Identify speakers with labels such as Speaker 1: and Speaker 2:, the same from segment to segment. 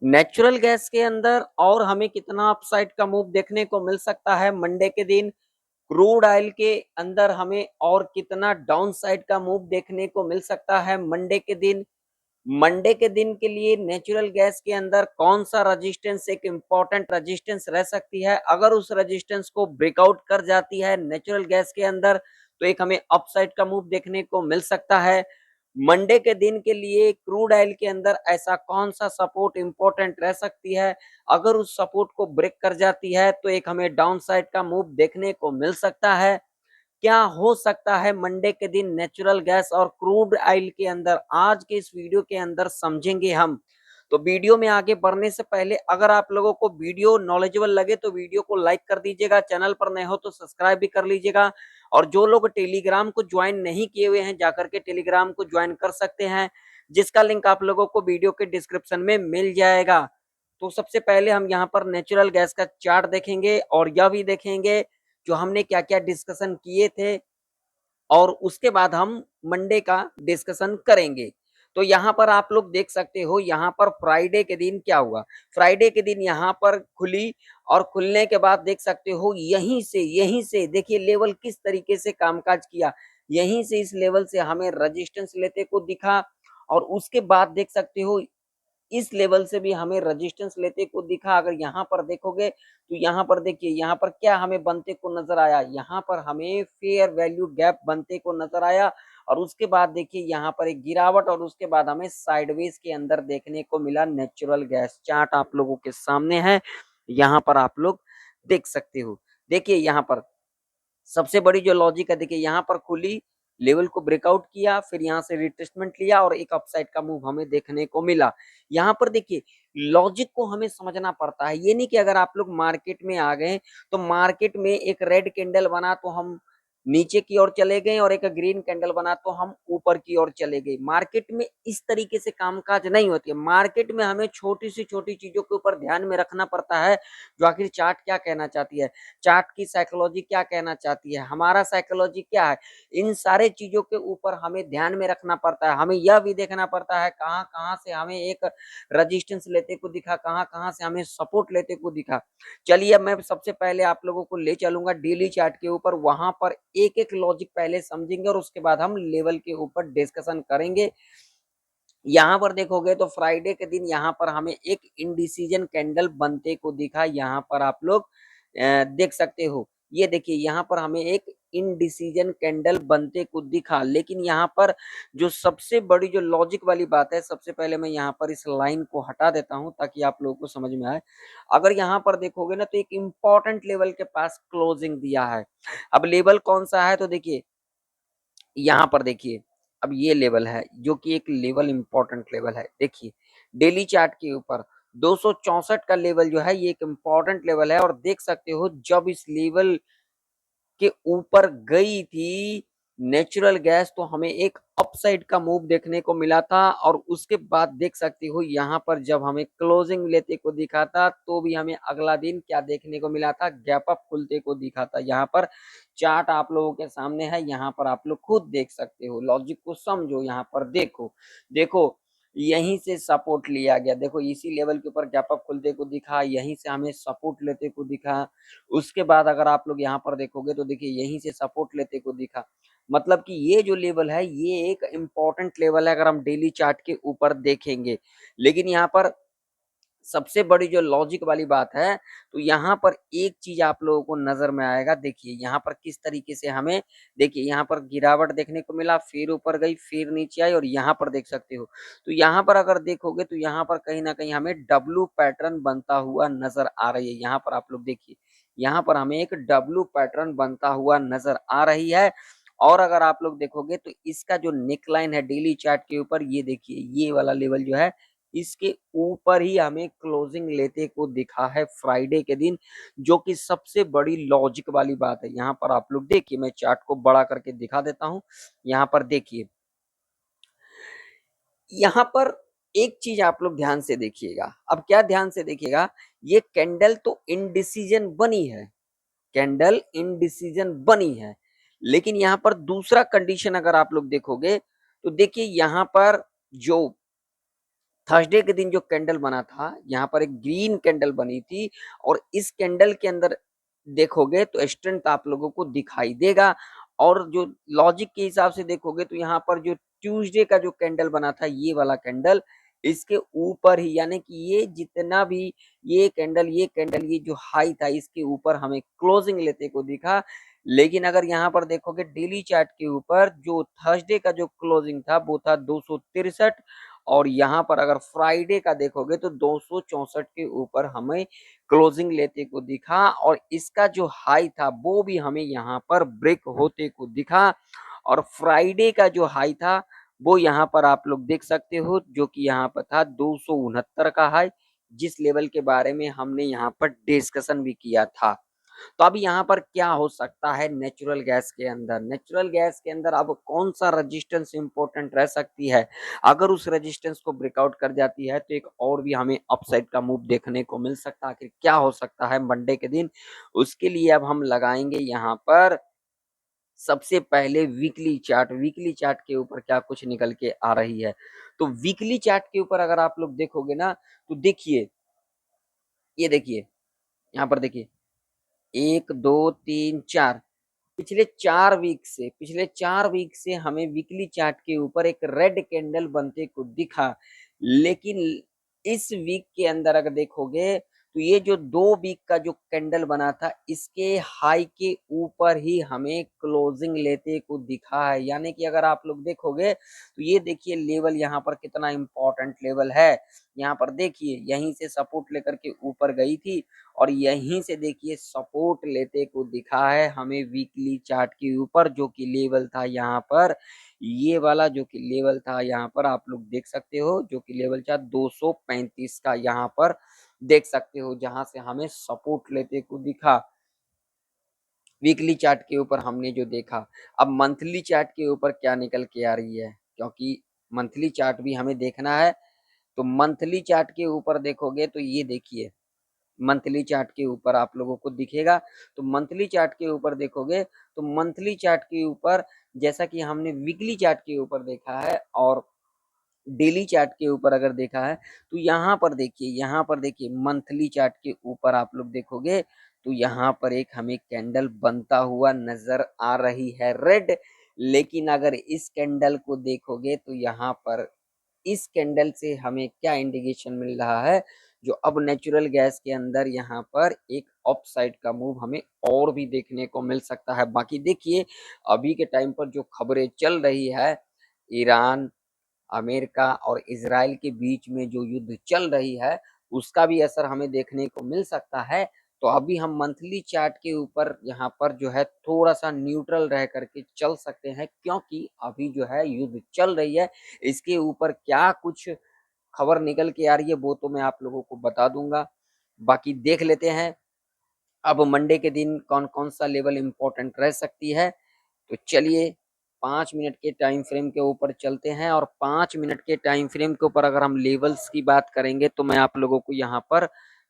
Speaker 1: Natural gas के अंदर और हमें कितना अपसाइड का मूव देखने को मिल सकता है मंडे के दिन। क्रूड ऑयल के अंदर हमें और कितना डाउन साइड का मूव देखने को मिल सकता है मंडे के दिन। मंडे के दिन के लिए नेचुरल गैस के अंदर कौन सा रजिस्टेंस एक इंपॉर्टेंट रजिस्टेंस रह सकती है। अगर उस रजिस्टेंस को ब्रेकआउट कर जाती है नेचुरल गैस के अंदर तो एक हमें अपसाइड का मूव देखने को मिल सकता है। मंडे के दिन के लिए क्रूड ऑयल के अंदर ऐसा कौन सा सपोर्ट इंपॉर्टेंट रह सकती है। अगर उस सपोर्ट को ब्रेक कर जाती है तो एक हमें डाउन साइड का मूव देखने को मिल सकता है। क्या हो सकता है मंडे के दिन नेचुरल गैस और क्रूड ऑयल के अंदर, आज के इस वीडियो के अंदर समझेंगे हम। तो वीडियो में आगे बढ़ने से पहले अगर आप लोगों को वीडियो नॉलेजेबल लगे तो वीडियो को लाइक कर दीजिएगा, चैनल पर नए हो तो सब्सक्राइब भी कर लीजिएगा। और जो लोग टेलीग्राम को ज्वाइन नहीं किए हुए हैं जाकर के टेलीग्राम को ज्वाइन कर सकते हैं, जिसका लिंक आप लोगों को वीडियो के डिस्क्रिप्शन में मिल जाएगा। तो सबसे पहले हम यहाँ पर नेचुरल गैस का चार्ट देखेंगे और यह भी देखेंगे जो हमने क्या क्या डिस्कशन किए थे, और उसके बाद हम मंडे का डिस्कशन करेंगे। तो यहाँ पर आप लोग देख सकते हो, यहाँ पर फ्राइडे के दिन क्या हुआ। फ्राइडे के दिन यहाँ पर खुली और खुलने के बाद देख सकते हो यहीं से देखिए लेवल किस तरीके से कामकाज किया। यहीं से इस लेवल से हमें रेजिस्टेंस लेते को दिखा और उसके बाद देख सकते हो इस लेवल से भी हमें रेजिस्टेंस लेते को दिखा। अगर यहाँ पर देखोगे तो यहाँ पर देखिए यहाँ पर क्या हमें बनते को नजर आया, यहाँ पर हमें फेयर वैल्यू गैप बनते को नजर आया। और उसके बाद देखिए यहाँ पर एक गिरावट और उसके बाद हमें साइडवेज के अंदर देखने को मिला। नेचुरल गैस चार्ट आप लोगों के सामने है, यहाँ पर आप लोग देख सकते हो। देखिए यहाँ पर सबसे बड़ी जो लॉजिक है, देखिए यहाँ पर खुली, लेवल को ब्रेकआउट किया, फिर यहाँ से रिट्रेसमेंट लिया और एक अपसाइड का मूव हमें देखने को मिला। यहाँ पर देखिए लॉजिक को हमें समझना पड़ता है। ये नहीं कि अगर आप लोग मार्केट में आ गए तो मार्केट में एक रेड कैंडल बना तो हम नीचे की ओर चले गए और एक ग्रीन कैंडल बना तो हम ऊपर की ओर चले गए। मार्केट में इस तरीके से कामकाज नहीं होती है। मार्केट में हमें छोटी सी छोटी चीजों के ऊपर ध्यान में रखना पड़ता है, जो आखिर चार्ट क्या कहना चाहती है, चार्ट की साइकोलॉजी क्या कहना चाहती है, हमारा साइकोलॉजी क्या है। इन सारे चीजों के ऊपर हमें ध्यान में रखना पड़ता है। हमें यह भी देखना पड़ता है कहाँ कहाँ से हमें एक रजिस्टेंस लेते को दिखा, कहाँ कहाँ से हमें सपोर्ट लेते को दिखा। चलिए मैं सबसे पहले आप लोगों को ले चलूंगा डेली चार्ट के ऊपर, वहां पर एक एक लॉजिक पहले समझेंगे और उसके बाद हम लेवल के ऊपर डिस्कशन करेंगे। यहाँ पर देखोगे तो फ्राइडे के दिन यहाँ पर हमें एक इंडिसीजन कैंडल बनते को दिखा। यहाँ पर आप लोग देख सकते हो, ये देखिए यहाँ पर हमें एक इनडिसीजन कैंडल बनते को दिखा। लेकिन यहाँ पर जो सबसे बड़ी जो लॉजिक वाली बात है, सबसे पहले मैं यहाँ पर इस लाइन को हटा देता हूँ ताकि आप लोगों को समझ में आए। अगर यहाँ पर देखोगे ना तो एक इंपॉर्टेंट लेवल के पास क्लोजिंग दिया है। अब लेवल कौन सा है तो देखिए यहाँ पर देखिए, अब ये लेवल है जो कि एक लेवल इंपॉर्टेंट लेवल है। देखिए डेली चार्ट के ऊपर 264 का लेवल जो है ये एक इंपॉर्टेंट लेवल है। और देख सकते हो जब इस लेवल के ऊपर गई थी नेचुरल गैस तो हमें एक अपसाइड का मूव देखने को मिला था। और उसके बाद देख सकते हो यहाँ पर जब हमें क्लोजिंग लेते को दिखा था तो भी हमें अगला दिन क्या देखने को मिला था, गैप अप खुलते को दिखा था। यहाँ पर चार्ट आप लोगों के सामने है, यहाँ पर आप लोग खुद देख सकते हो, लॉजिक को समझो। यहाँ पर देखो देखो यहीं से सपोर्ट लिया गया, देखो इसी लेवल के ऊपर गैप अप खुलते को दिखा, यहीं से हमें सपोर्ट लेते को दिखा। उसके बाद अगर आप लोग यहाँ पर देखोगे तो देखिए यहीं से सपोर्ट लेते को दिखा। मतलब कि ये जो लेवल है ये एक इम्पोर्टेंट लेवल है अगर हम डेली चार्ट के ऊपर देखेंगे। लेकिन यहाँ पर सबसे बड़ी जो लॉजिक वाली बात है, तो यहाँ पर एक चीज आप लोगों को नजर में आएगा। देखिए यहाँ पर किस तरीके से हमें, देखिए यहाँ पर गिरावट देखने को मिला, फिर ऊपर गई, फिर नीचे आई और यहाँ पर देख सकते हो। तो यहाँ पर अगर देखोगे तो यहाँ पर कहीं ना कहीं हमें डब्लू पैटर्न बनता हुआ नजर आ रही है। यहाँ पर आप लोग देखिए, यहाँ पर हमें एक डब्लू पैटर्न बनता हुआ नजर आ रही है। और अगर आप लोग देखोगे तो इसका जो नेकलाइन है डेली चार्ट के ऊपर, ये देखिए ये वाला लेवल जो है इसके ऊपर ही हमें क्लोजिंग लेते को दिखा है फ्राइडे के दिन, जो कि सबसे बड़ी लॉजिक वाली बात है। यहाँ पर आप लोग देखिए, मैं चार्ट को बड़ा करके दिखा देता हूं। यहाँ पर देखिए, यहाँ पर एक चीज आप लोग ध्यान से देखिएगा। अब क्या ध्यान से देखिएगा, ये कैंडल तो इनडिसीजन बनी है, कैंडल इनडिसीजन बनी है। लेकिन यहाँ पर दूसरा कंडीशन अगर आप लोग देखोगे तो देखिए यहाँ पर जो थर्सडे के दिन जो कैंडल बना था, यहाँ पर एक ग्रीन कैंडल बनी थी और इस कैंडल के अंदर देखोगे तो स्ट्रेंथ आप लोगों को दिखाई देगा। और जो लॉजिक के हिसाब से देखोगे तो यहाँ पर जो ट्यूसडे का जो कैंडल बना था, ये वाला कैंडल इसके ऊपर ही, यानी कि ये जितना भी ये कैंडल ये जो हाई था, इसके ऊपर हमें क्लोजिंग लेते को दिखा। लेकिन अगर यहाँ पर देखोगे डेली चार्ट के ऊपर जो थर्सडे का जो क्लोजिंग था वो था 263, और यहाँ पर अगर फ्राइडे का देखोगे तो 264 के ऊपर हमें क्लोजिंग लेते को दिखा, और इसका जो हाई था वो भी हमें यहाँ पर ब्रेक होते को दिखा। और फ्राइडे का जो हाई था वो यहाँ पर आप लोग देख सकते हो, जो कि यहाँ पर था 269 का हाई, जिस लेवल के बारे में हमने यहाँ पर डिस्कशन भी किया था। तो अब यहाँ पर क्या हो सकता है नेचुरल गैस के अंदर? नेचुरल गैस के अंदर अब कौन सा रेजिस्टेंस इंपॉर्टेंट रह सकती है? अगर उस रेजिस्टेंस को ब्रेकआउट कर जाती है तो एक और भी हमें अपसाइड का मूव देखने को मिल सकता है। आखिर क्या हो सकता है मंडे के दिन? उसके लिए अब हम लगाएंगे यहाँ पर सबसे पहले वीकली चार्ट के ऊपर क्या कुछ निकल के आ रही है। तो वीकली चार्ट के ऊपर अगर आप लोग देखोगे ना, तो देखिए, ये देखिए, यहाँ पर देखिए, 1 2 3 4, पिछले 4 वीक से हमें वीकली चार्ट के ऊपर एक रेड कैंडल बनते को दिखा। लेकिन इस वीक के अंदर अगर देखोगे तो ये जो 2 वीक का जो कैंडल बना था, इसके हाई के ऊपर ही हमें क्लोजिंग लेते को दिखा है। यानी कि अगर आप लोग देखोगे तो ये देखिए लेवल यहाँ पर कितना इंपॉर्टेंट लेवल है। यहाँ पर देखिए यहीं से सपोर्ट लेकर के ऊपर गई थी, और यहीं से देखिए सपोर्ट लेते को दिखा है हमें वीकली चार्ट के ऊपर, जो कि लेवल था यहाँ पर, ये वाला जो कि लेवल था यहाँ पर आप लोग देख सकते हो, जो कि लेवल था 235 का, यहाँ पर देख सकते हो, जहां से हमें सपोर्ट लेते को दिखा वीकली चार्ट के ऊपर हमने जो देखा। अब मंथली चार्ट के ऊपर क्या निकल के आ रही है, क्योंकि मंथली चार्ट भी हमें देखना है। तो मंथली चार्ट के ऊपर देखोगे तो ये देखिए, मंथली चार्ट के ऊपर आप लोगों को दिखेगा। तो मंथली चार्ट के ऊपर देखोगे तो मंथली चार्ट के ऊपर, जैसा कि हमने वीकली चार्ट के ऊपर देखा है और डेली चार्ट के ऊपर अगर देखा है, तो यहाँ पर देखिए मंथली चार्ट के ऊपर आप लोग देखोगे तो यहाँ पर एक हमें कैंडल बनता हुआ नजर आ रही है रेड। लेकिन अगर इस कैंडल को देखोगे तो यहाँ पर इस कैंडल से हमें क्या इंडिकेशन मिल रहा है, जो अब नेचुरल गैस के अंदर यहाँ पर एक अपसाइड का मूव हमें और भी देखने को मिल सकता है। बाकी देखिए अभी के टाइम पर जो खबरें चल रही है, ईरान, अमेरिका और इजराइल के बीच में जो युद्ध चल रही है, उसका भी असर हमें देखने को मिल सकता है। तो अभी हम मंथली चार्ट के ऊपर यहाँ पर जो है थोड़ा सा न्यूट्रल रह करके चल सकते हैं, क्योंकि अभी जो है युद्ध चल रही है। इसके ऊपर क्या कुछ खबर निकल के आ रही है वो तो मैं आप लोगों को बता दूंगा। बाकी देख लेते हैं अब मंडे के दिन कौन कौन सा लेवल इंपॉर्टेंट रह सकती है। तो चलिए 5 मिनट के टाइम फ्रेम के ऊपर चलते हैं, और 5 मिनट के टाइम फ्रेम के ऊपर अगर हम लेवल्स की बात करेंगे तो मैं आप लोगों को यहाँ पर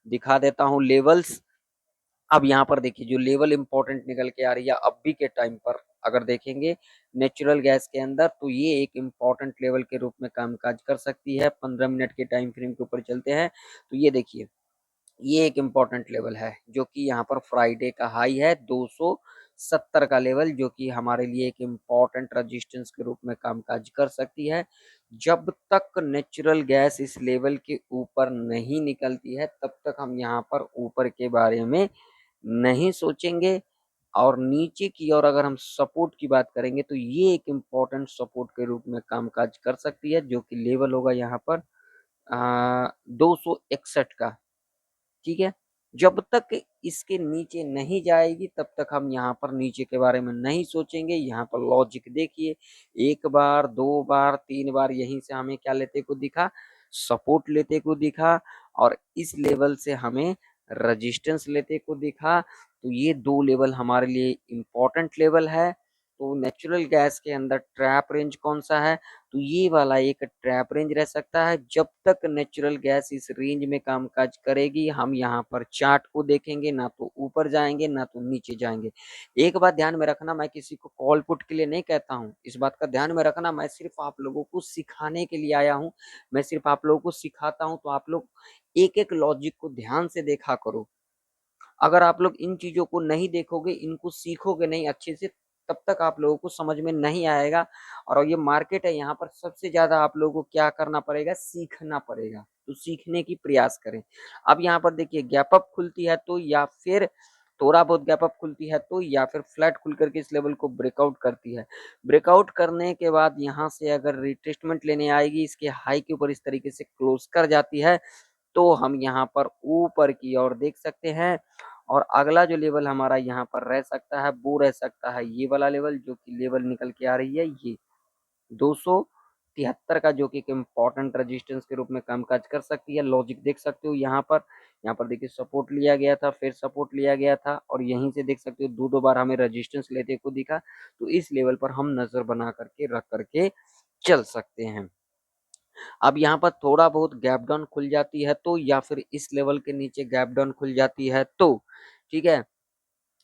Speaker 1: दिखा देता हूँ लेवल्स। अब यहाँ पर देखिए जो लेवल इंपॉर्टेंट निकल के आ रही है अभी के टाइम पर, अगर देखेंगे नेचुरल गैस के अंदर, तो ये एक इम्पॉर्टेंट लेवल के रूप में कामकाज कर सकती है। 15 मिनट के टाइम फ्रेम के ऊपर चलते हैं तो ये देखिए ये एक इम्पॉर्टेंट लेवल है, जो कि यहाँ पर फ्राइडे का हाई है 270 का लेवल, जो कि हमारे लिए एक इम्पॉर्टेंट रेजिस्टेंस के रूप में कामकाज कर सकती है। जब तक नेचुरल गैस इस लेवल के ऊपर नहीं निकलती है तब तक हम यहाँ पर ऊपर के बारे में नहीं सोचेंगे। और नीचे की ओर अगर हम सपोर्ट की बात करेंगे तो ये एक इम्पॉर्टेंट सपोर्ट के रूप में कामकाज कर सकती है, जो कि लेवल होगा यहाँ पर 261 का। ठीक है, जब तक इसके नीचे नहीं जाएगी तब तक हम यहाँ पर नीचे के बारे में नहीं सोचेंगे। यहाँ पर लॉजिक देखिए, 1 बार 2 बार 3 बार यहीं से हमें क्या लेते को दिखा, सपोर्ट लेते को दिखा, और इस लेवल से हमें रेजिस्टेंस लेते को दिखा। तो ये 2 लेवल हमारे लिए इम्पोर्टेंट लेवल है। तो नेचुरल गैस के अंदर ट्रैप रेंज कौन सा है, तो ये वाला एक ट्रैप रेंज रह सकता है। जब तक नेचुरल गैस इस रेंज में कामकाज करेगी, हम यहाँ पर चार्ट को देखेंगे, ना तो ऊपर जाएंगे ना तो नीचे जाएंगे। एक बात ध्यान में रखना, मैं किसी को कॉल पुट के लिए नहीं कहता हूँ, इस बात का ध्यान में रखना, मैं सिर्फ आप लोगों को सिखाने के लिए आया हूँ। मैं सिर्फ आप लोगों को सिखाता हूँ, तो आप लोग एक एक लॉजिक को ध्यान से देखा करो। अगर आप लोग इन चीजों को नहीं देखोगे, इनको सीखोगे नहीं अच्छे से, तब तक आप लोगों को समझ में नहीं आएगा। और ये मार्केट है, यहाँ पर सबसे ज्यादा आप लोगों को क्या करना पड़ेगा, सीखना पड़ेगा। तो सीखने की प्रयास करें। अब यहाँ पर देखिए गैप अप खुलती है तो, या फिर थोड़ा बहुत गैप अप खुलती है तो, या फिर फ्लैट खुल करके इस लेवल को ब्रेकआउट करती है। ब्रेकआउट करने के बाद यहाँ से अगर रिट्रेसमेंट लेने आएगी, इसके हाई के ऊपर इस तरीके से क्लोज कर जाती है, तो हम यहाँ पर ऊपर की ओर देख सकते हैं। और अगला जो लेवल हमारा यहाँ पर रह सकता है, वो रह सकता है ये वाला लेवल, जो कि लेवल निकल के आ रही है ये 273 का, जो कि एक इम्पोर्टेंट रेजिस्टेंस के रूप में कामकाज कर सकती है। लॉजिक देख सकते हो यहाँ पर देखिए सपोर्ट लिया गया था, फिर सपोर्ट लिया गया था, और यहीं से देख सकते हो दो दो बार हमें रेजिस्टेंस लेते को दिखा। तो इस लेवल पर हम नजर बना करके रख करके चल सकते हैं। अब यहाँ पर थोड़ा बहुत गैप डाउन खुल जाती है तो, या फिर इस लेवल के नीचे गैप डाउन खुल जाती है तो, ठीक है,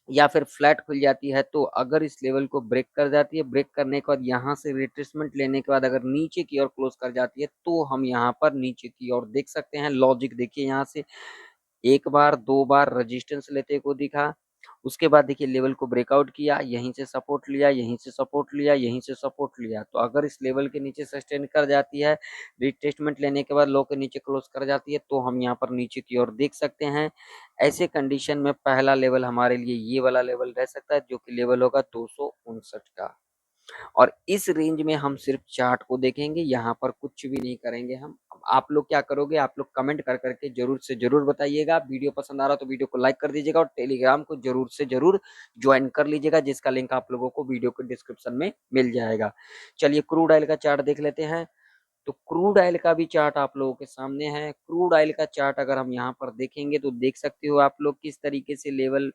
Speaker 1: या फिर फ्लैट खुल जाती है तो, अगर इस लेवल को ब्रेक कर जाती है, ब्रेक करने के बाद यहाँ से रिट्रेसमेंट लेने के बाद अगर नीचे की ओर क्लोज कर जाती है, तो हम यहाँ पर नीचे की ओर देख सकते हैं। लॉजिक देखिए, यहाँ से एक बार दो बार रेजिस्टेंस लेते को दिखा, उसके बाद देखिए लेवल को ब्रेकआउट किया, यहीं से सपोर्ट लिया, यहीं से सपोर्ट लिया, यहीं से सपोर्ट लिया। तो अगर इस लेवल के नीचे सस्टेन कर जाती है, रिट्रेसमेंट लेने के बाद लो के नीचे क्लोज कर जाती है, तो हम यहाँ पर नीचे की ओर देख सकते हैं। ऐसे कंडीशन में पहला लेवल हमारे लिए ये वाला लेवल रह सकता है, जो कि लेवल होगा 259 का। और इस रेंज में हम सिर्फ चार्ट को देखेंगे, यहाँ पर कुछ भी नहीं करेंगे हम। अब आप लोग क्या करोगे, आप लोग कमेंट कर करके जरूर से जरूर बताइएगा। वीडियो पसंद आ रहा तो वीडियो को लाइक कर दीजिएगा, और टेलीग्राम को जरूर से जरूर ज्वाइन कर लीजिएगा, जिसका लिंक आप लोगों को वीडियो के डिस्क्रिप्शन में मिल जाएगा। चलिए क्रूड ऑयल का चार्ट देख लेते हैं। तो क्रूड ऑयल का भी चार्ट आप लोगों के सामने है। क्रूड ऑयल का चार्ट अगर हम यहाँ पर देखेंगे, तो देख सकते हो आप लोग किस तरीके से लेवल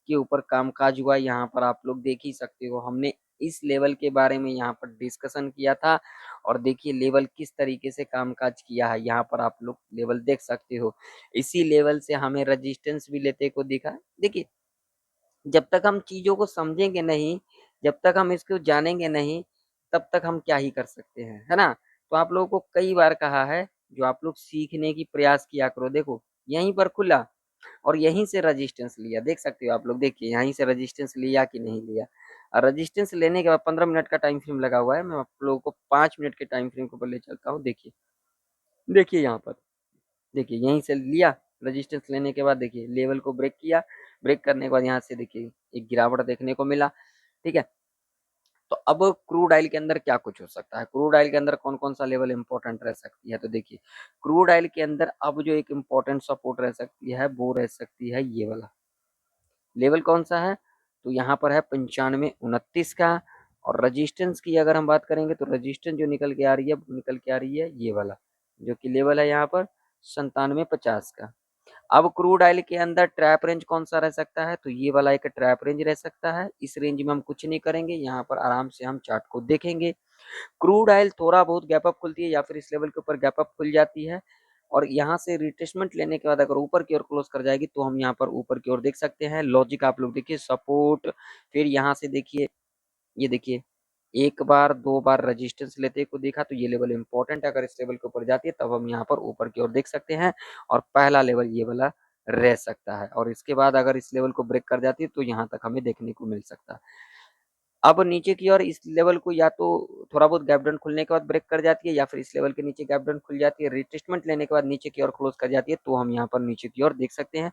Speaker 1: के ऊपर कामकाज हुआ। यहाँ पर आप लोग देख ही सकते हो, हमने इस लेवल के बारे में यहाँ पर डिस्कशन किया था, और देखिए लेवल किस तरीके से कामकाज किया है। यहाँ पर आप लोग लेवल देख सकते हो, इसी लेवल से हमें रेजिस्टेंस भी लेते को दिखा। देखिए जब तक हम चीजों को समझेंगे नहीं, जब तक हम इसको जानेंगे नहीं, तब तक हम क्या ही कर सकते हैं, है ना। तो आप लोगों को कई बार कहा है, जो आप लोग सीखने की प्रयास किया करो। देखो यहीं पर खुला और यहीं से रेजिस्टेंस लिया, देख सकते हो आप लोग, देखिए यहीं से रेजिस्टेंस लिया कि नहीं लिया। और रेजिस्टेंस लेने के बाद 15 मिनट का टाइम फ्रेम लगा हुआ है, मैं आप लोगों को 5 मिनट के टाइम फ्रेम के ऊपर ले चलता हूँ। देखिए देखिए यहाँ पर, देखिए यहीं से लिया, रेजिस्टेंस लेने के बाद देखिए लेवल को ब्रेक किया, ब्रेक करने के बाद यहाँ से देखिए एक गिरावट देखने को मिला, ठीक है। तो अब क्रूड ऑयल के अंदर क्या कुछ हो सकता है, क्रूड ऑयल के अंदर कौन कौन सा लेवल इंपॉर्टेंट रह सकती है, तो देखिए क्रूड ऑयल के अंदर अब जो एक इम्पोर्टेंट सपोर्ट रह सकती है, वो रह सकती है ये वाला लेवल। कौन सा है, तो यहाँ पर है 9529 का। और रजिस्टेंस की अगर हम बात करेंगे, तो रजिस्टेंस जो निकल के आ रही है, निकल के आ रही है ये वाला, जो कि लेवल है यहाँ पर 9750 का। अब क्रूड ऑयल के अंदर ट्रैप रेंज कौन सा रह सकता है, तो ये वाला एक ट्रैप रेंज रह सकता है। इस रेंज में हम कुछ नहीं करेंगे, यहाँ पर आराम से हम चार्ट को देखेंगे। क्रूड ऑयल थोड़ा बहुत गैप अप खुलती है, या फिर इस लेवल के ऊपर गैप अप खुल जाती है, और यहाँ से रिट्रेसमेंट लेने के बाद अगर ऊपर की ओर क्लोज कर जाएगी, तो हम यहाँ पर ऊपर की ओर देख सकते हैं। लॉजिक आप लोग देखिए, सपोर्ट, फिर यहाँ से देखिए, ये देखिए एक बार दो बार रेजिस्टेंस लेते को देखा, तो ये लेवल इंपॉर्टेंट है। अगर इस लेवल के ऊपर जाती है, तब हम यहाँ पर ऊपर की ओर देख सकते हैं, और पहला लेवल ये वाला रह सकता है। और इसके बाद अगर इस लेवल को ब्रेक कर जाती है, तो यहाँ तक हमें देखने को मिल सकता है। अब नीचे की ओर इस लेवल को या तो थोड़ा बहुत गैप डाउन खुलने के बाद ब्रेक कर जाती है, या फिर इस लेवल के नीचे गैप डाउन खुल जाती है, रिट्रेसमेंट लेने के बाद नीचे की ओर क्लोज कर जाती है, तो हम यहाँ पर नीचे की ओर देख सकते हैं।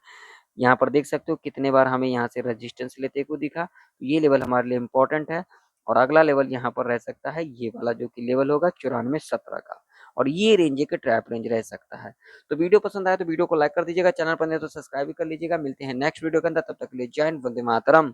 Speaker 1: यहाँ पर देख सकते हो कितने बार हमें यहाँ से रेजिस्टेंस लेते को दिखा। तो ये लेवल हमारे लिए इम्पोर्टेंट है। और अगला लेवल यहाँ पर रह सकता है ये वाला, जो कि लेवल होगा 9417 का, और ये रेंज एक ट्रैप रेंज रह सकता है। तो वीडियो पसंद आया तो वीडियो को लाइक कर दीजिएगा, चैनल पर नहीं तो सब्सक्राइब भी कर लीजिएगा। मिलते हैं नेक्स्ट वीडियो के अंदर, तब तक के लिए जय हिंद, वंदे मातरम।